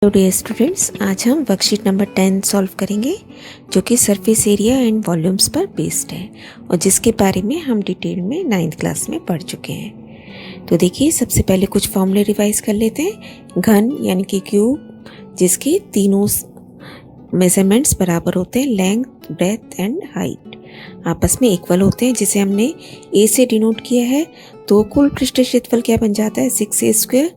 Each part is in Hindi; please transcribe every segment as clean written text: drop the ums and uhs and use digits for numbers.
हेलो डियर स्टूडेंट्स, आज हम वर्कशीट नंबर 10 सॉल्व करेंगे जो कि सरफेस एरिया एंड वॉल्यूम्स पर बेस्ड है और जिसके बारे में हम डिटेल में 9th क्लास में पढ़ चुके हैं। तो देखिए, सबसे पहले कुछ फॉर्मूले रिवाइज कर लेते हैं। घन यानी कि क्यूब, जिसके तीनों मेजरमेंट्स बराबर होते हैं, लेंथ, ब्रेथ एंड हाइट आपस में इक्वल होते हैं, जिसे हमने ए से डिनोट किया है। तो कुल पृष्ठ क्षेत्रफल क्या बन जाता है, 6a²।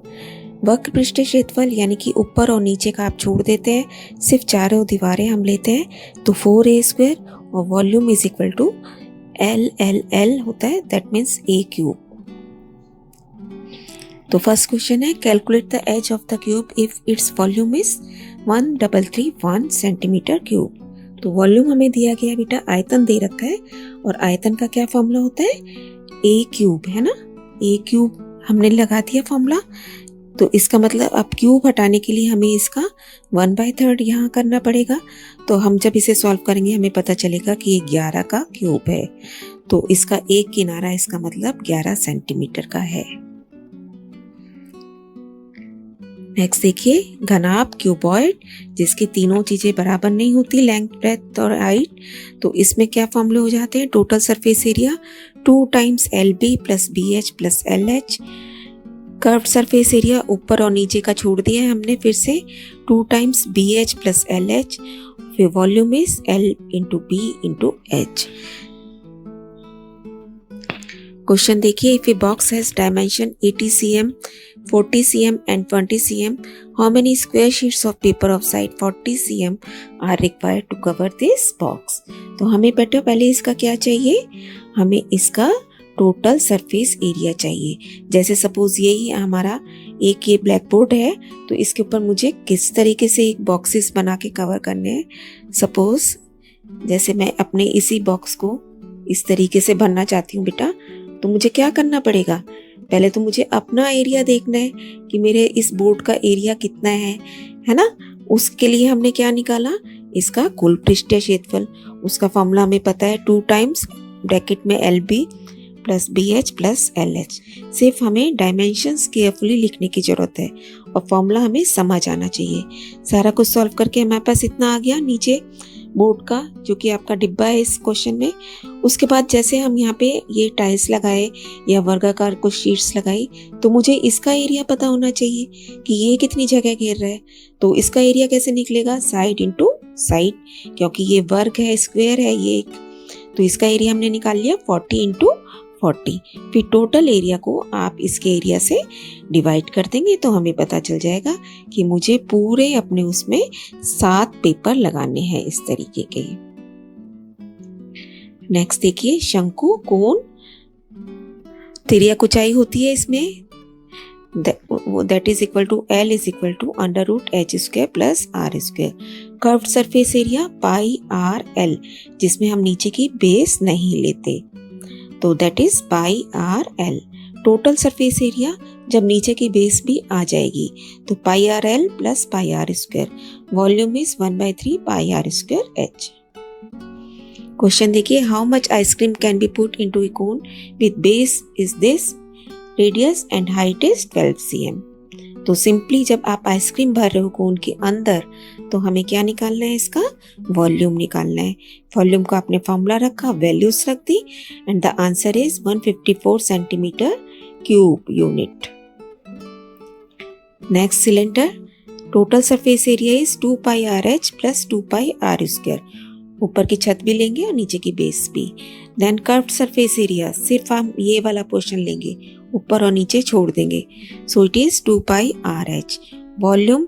वक्र पृष्ठ क्षेत्रफल यानी कि ऊपर और नीचे का आप छोड़ देते हैं, सिर्फ चारों दीवारें हम लेते हैं, तो 4a² और volume is equal to L होता है, दैट मीन्स a³। तो फर्स्ट क्वेश्चन है, calculate the edge of the cube if its volume is 1331 centimeter cube. तो वॉल्यूम हमें दिया गया बेटा, आयतन दे रखा है और आयतन का क्या फॉर्मूला होता है, a³ है ना। a³ हमने लगा दिया फॉर्मूला। तो इसका मतलब अब क्यूब हटाने के लिए हमें इसका 1/3 यहाँ करना पड़ेगा। तो हम जब इसे सॉल्व करेंगे हमें पता चलेगा कि ये 11 का क्यूब है। तो इसका एक किनारा इसका मतलब 11 सेंटीमीटर का है। नेक्स्ट देखिए, घनाभ क्यूबॉइड जिसकी तीनों चीजें बराबर नहीं होती, लेंथ, ब्रेथ और हाइट। तो इसमें क्या फॉर्मूले हो जाते हैं, total surface area 2 times LB plus BH plus LH। Curved surface area ऊपर और नीचे का छोड़ दिया है हमने, फिर से 2 टाइम्स BH प्लस LH। फिर volume is L into B into H। Question देखिए, if a box has dimension 80 cm, 40 cm and 20 cm, how many square sheets of paper of side 40 cm are required to cover this box. तो हमें बेटा पहले इसका क्या चाहिए, हमें इसका टोटल सरफेस एरिया चाहिए। जैसे सपोज यही हमारा एक ये ब्लैक बोर्ड है, तो इसके ऊपर मुझे किस तरीके से एक बॉक्सेस बना के कवर करने हैं। सपोज जैसे मैं अपने इसी बॉक्स को इस तरीके से भरना चाहती हूँ बेटा, तो मुझे क्या करना पड़ेगा, पहले तो मुझे अपना एरिया देखना है कि मेरे इस बोर्ड का एरिया कितना है ना। उसके लिए हमने क्या निकाला, इसका कुल पृष्ठीय क्षेत्रफल। उसका फॉर्मूला हमें पता है, 2 टाइम्स ब्रैकेट में LB plus BH plus LH। सिर्फ हमें डायमेंशंस केयरफुली लिखने की जरूरत है और फॉर्मूला हमें समझ आना चाहिए। सारा कुछ सॉल्व करके हमारे पास इतना आ गया नीचे बोर्ड का, जो कि आपका डिब्बा है इस क्वेश्चन में। उसके बाद जैसे हम यहाँ पे ये टाइल्स लगाए या वर्गाकार कुछ शीट्स लगाई, तो मुझे इसका एरिया पता होना चाहिए कि ये कितनी जगह घेर रहा है। तो इसका एरिया कैसे निकलेगा, साइड इंटू साइड, क्योंकि ये वर्ग है, स्क्वायर है ये। तो इसका एरिया हमने निकाल लिया 40 इंटू 40। फिर टोटल एरिया को आप इसके एरिया से डिवाइड कर देंगे तो हमें पता चल जाएगा कि मुझे पूरे अपने उसमें 7 पेपर लगाने हैं इस तरीके के। नेक्स्ट देखिए, शंकु, कोण, तिर्यक ऊंचाई होती है इसमें, that is equal to L is equal to √H² plus R²। Curved surface area πRL, जिसमें हम नीचे की बेस नहीं लेते, तो that is πRL। Total surface area जब नीचे की बेस भी आ जाएगी तो πRL plus πR²। Volume is 1/3 πR²H। Question देखिए, how much ice cream can be put into a cone with base is this, radius and height is 12 cm। तो सिंपली जब आप आइसक्रीम भर रहे हो कोन के अंदर, तो हमें क्या निकालना है, इसका वॉल्यूम निकालना है। वॉल्यूम का आपने फॉर्मूला रखा, वैल्यूज रख दी, and the answer is 154 centimetre cube unit. Next cylinder, total surface area is 2 πRH plus 2 πR²। ऊपर की छत भी लेंगे और नीचे की बेस भी। देन कर्व्ड सरफेस एरिया, सिर्फ हम ये वाला पोर्शन लेंगे, ऊपर और नीचे छोड़ देंगे, so it is 2 πRH। Volume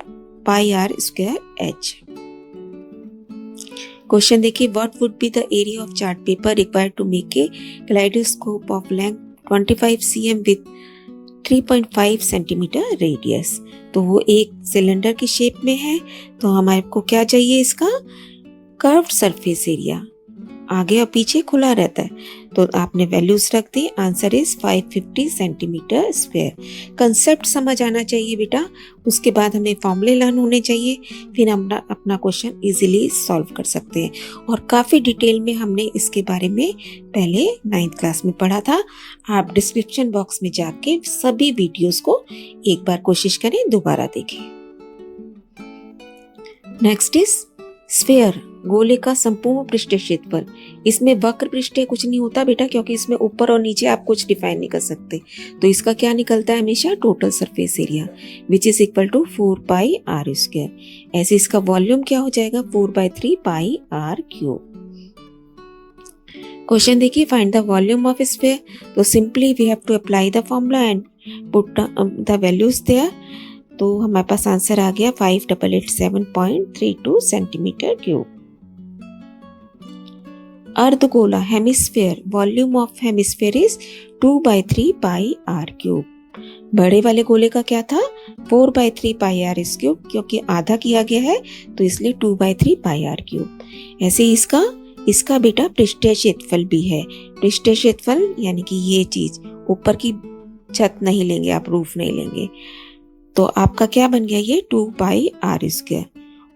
πR²H। Question देखिए, what would be the area of chart paper required to make a kaleidoscope of length 25 cm with 3.5 centimetre radius. तो वो एक सिलेंडर की शेप में है, तो हमारे को क्या चाहिए, इसका कर्व्ड सरफेस एरिया, आगे और पीछे खुला रहता है, तो आपने वैल्यूज रख दी, answer is 550 centimetre square. Concept समझ आना चाहिए बेटा, उसके बाद हमें फॉर्मूले लर्न होने चाहिए, फिर हम अपना क्वेश्चन इजीली सॉल्व कर सकते हैं। और काफ़ी डिटेल में हमने इसके बारे में पहले 9th क्लास में पढ़ा था। आप डिस्क्रिप्शन बॉक्स में जाके सभी वीडियोस को एक बार कोशिश करें, दोबारा देखें। नेक्स्ट इज स्फेयर, गोले का संपूर्ण पृष्ठीय क्षेत्रफल। इसमें वक्र पृष्ठीय कुछ नहीं होता बेटा, क्योंकि इसमें ऊपर और नीचे आप कुछ डिफाइन नहीं कर सकते। तो इसका क्या निकलता है हमेशा, total surface area which is equal to 4πr²। ऐसे इसका वॉल्यूम क्या हो जाएगा, 4/3πr³। क्वेश्चन देखिए, find the volume of sphere. तो simply we have to apply the formula and put the values there. तो हमारे पास आंसर आ गया 5887.32 सेंटीमीटर क्यूब। अर्धगोला hemisphere, volume of hemisphere is 2/3πr³। बड़े वाले गोले का क्या था, 4/3πr³, क्योंकि आधा किया गया है तो इसलिए 2/3πr³। ऐसे इसका बेटा पृष्ठीय क्षेत्रफल भी है। पृष्ठीय क्षेत्रफल यानी कि ये चीज, ऊपर की छत नहीं लेंगे आप, रूफ नहीं लेंगे। तो आपका क्या बन गया, ये 2πr²।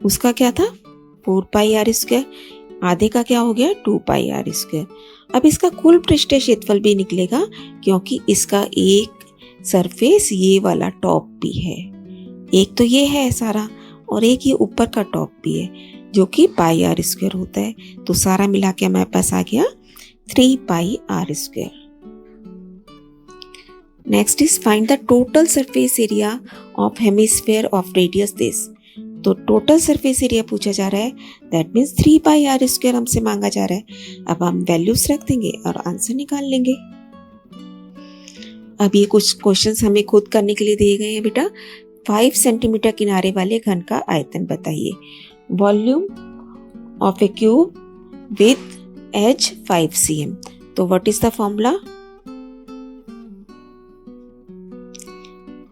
उसका क्या था 4πr², आधे का क्या हो गया 2πr²। अब इसका कुल पृष्ठीय क्षेत्रफल भी निकलेगा, क्योंकि इसका एक सरफेस ये वाला टॉप भी है। एक तो ये है सारा और एक ये ऊपर का टॉप भी है, जो कि πr² होता है। तो सारा मिला के हमारे पास आ गया 3πr²। Next is find the total surface area of hemisphere of radius this. तो टोटल सरफेस एरिया पूछा जा रहा है, दैट मीन्स 3πr² हमसे मांगा जा रहा है। अब हम वैल्यूज रख देंगे और आंसर निकाल लेंगे। अब ये कुछ क्वेश्चंस हमें खुद करने के लिए दिए गए हैं बेटा। 5 सेंटीमीटर किनारे वाले घन का आयतन बताइए। Volume of a cube with edge 5 cm। तो what is the formula,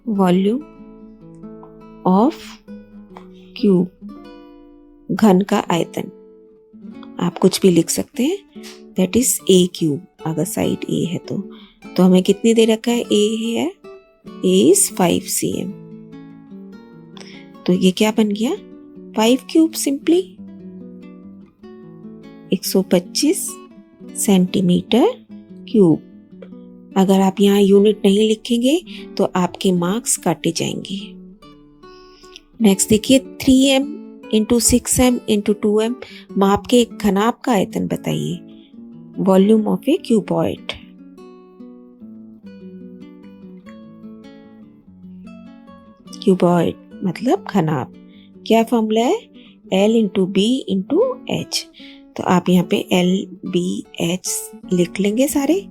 volume of cube, घन का आयतन, आप कुछ भी लिख सकते हैं, दैट इज a³ अगर साइड a है तो हमें कितनी दे रखा है, a है, a इज 5 cm। तो ये क्या बन गया 5³ सिंपली 125 सेंटीमीटर क्यूब। अगर आप यहाँ यूनिट नहीं लिखेंगे तो आपके मार्क्स काटे जाएंगे। नेक्स्ट देखिए 3m into 6m into 2m माप के एक घनाभ का आयतन बताइए। Volume of a cuboid. Cuboid मतलब घनाभ। क्या फॉर्मूला है, L into B into H. तो आप यहाँ पे LBH लिख लेंगे सारे।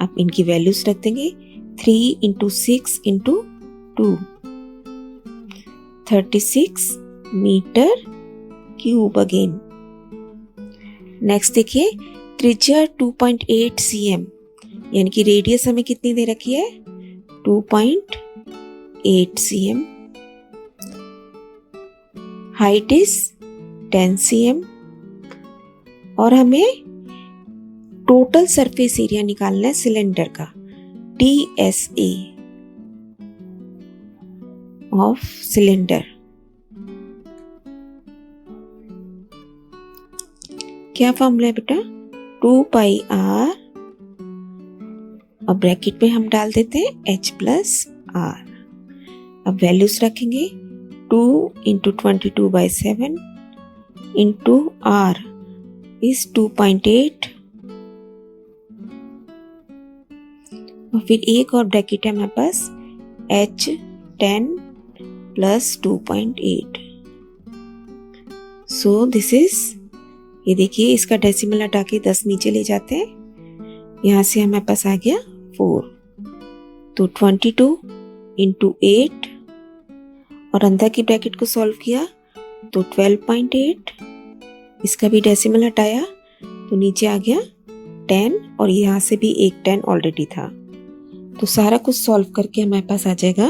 आप इनकी वैल्यूज रख देंगे 3 into 6 into 2 36 metre cube again. Next देखिए त्रिज्या 2.8 cm यानी कि रेडियस हमें कितनी दे रखी है 2.8 cm। हाइट इज 10 cm और हमें टोटल सरफेस एरिया निकालना है सिलेंडर का TSA ऑफ सिलेंडर। क्या फॉर्मूला है बेटा 2πr और ब्रैकेट में हम डाल देते हैं H+R। अब वैल्यूज रखेंगे 2 इंटू 22/7 इंटू R इज 2.8 और फिर एक और ब्रैकेट है हमारे पास H10 plus 2.8। So this is, ये देखिए इसका डेसिमल हटा के 10 नीचे ले जाते हैं, यहां से हमारे पास आ गया 4। तो 22 इंटू 8 और अंदर की ब्रैकेट को सॉल्व किया तो 12.8, इसका भी डेसिमल हटाया तो नीचे आ गया 10 और यहाँ से भी एक 10 ऑलरेडी था। तो सारा कुछ सॉल्व करके हमारे पास आ जाएगा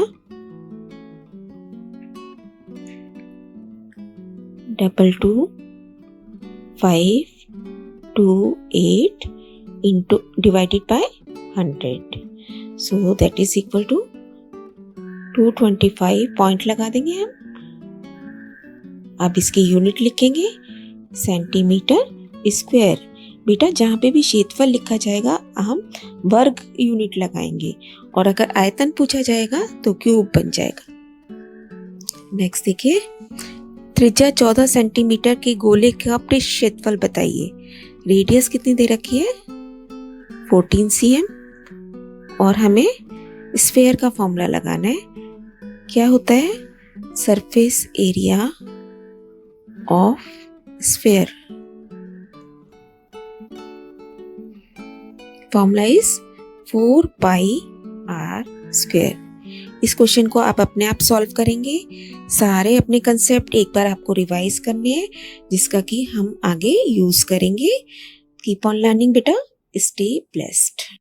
22,528 into divided by 100. So that is equal to 225 point लगा देंगे हम। अब इसकी यूनिट लिखेंगे सेंटीमीटर स्क्वायर। बेटा जहाँ पे भी क्षेत्रफल लिखा जाएगा हम वर्ग यूनिट लगाएंगे और अगर आयतन पूछा जाएगा तो क्यूब बन जाएगा। नेक्स्ट देखिए त्रिज्या 14 सेंटीमीटर के गोले का पृष्ठ क्षेत्रफल बताइए। रेडियस कितनी दे रखी है? 14 cm। और हमें स्फेयर का फॉर्मूला लगाना है। क्या होता है? Surface area of sphere. Formula is 4 pi r square. इस क्वेश्चन को आप अपने आप सॉल्व करेंगे। सारे अपने कंसेप्ट एक बार आपको रिवाइज करने हैं, जिसका कि हम आगे यूज करेंगे। कीप ऑन लर्निंग बेटा, स्टे ब्लेस्ड।